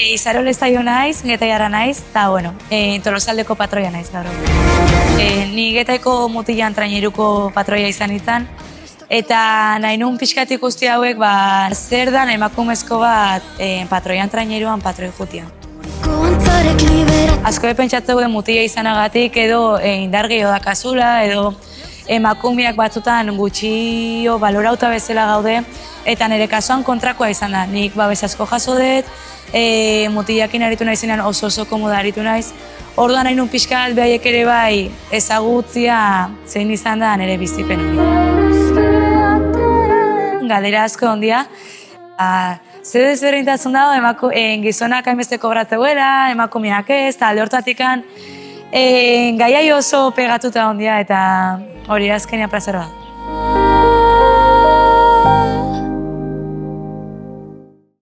Izarol estaio naiz, Getaiarra naiz, eta, bueno, Tolosaldeko patroia naiz gaur. Ni Getaiko mutilan traineruko patroia izan nintzen, eta nahi nun pixkat ikusti hauek, zer dan emakumezko bat patroian traineruan patroi jutian. Asko pentsatu den mutila izanagatik edo indar gehiago dakazula, edo emakumeak batzutan gutxio balorauta bezala gaude, eta nire kasuan kontrakoa izan da. Nik babes asko jaso dut, mutilakin aritu naizenean oso komoda aritu naiz. Orduan nahi nun pixkat behaiek ere bai ezagutzia zein izan da nire bizipen hori. Galdera asko ondia. Zer desberdintasun dago gizonak hainbeste kobratzeuela, emakumeak ez, eta alde hortatikan gaiai oso pegatuta ondia eta hori azkenean plazera da.